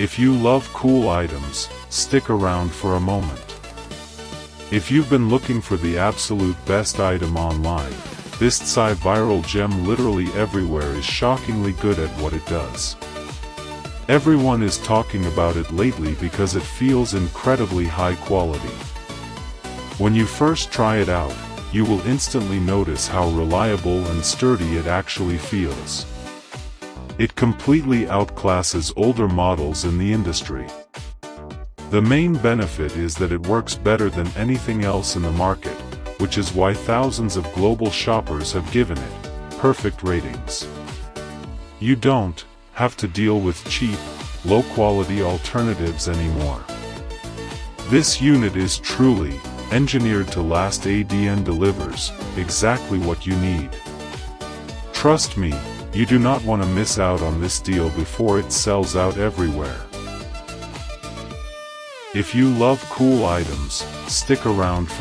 If you love cool items, stick around for a moment. If you've been looking for the absolute best item online, this viral gem literally everywhere is shockingly good at what it does. Everyone is talking about it lately because it feels incredibly high quality. When you first try it out, you will instantly notice how reliable and sturdy it actually feels. It completely outclasses older models in the industry. The main benefit is that it works better than anything else in the market, which is why thousands of global shoppers have given it perfect ratings. You don't have to deal with cheap, low-quality alternatives anymore. This unit is truly engineered to last and delivers exactly what you need. Trust me, you do not want to miss out on this deal before it sells out everywhere. If you love cool items, stick around for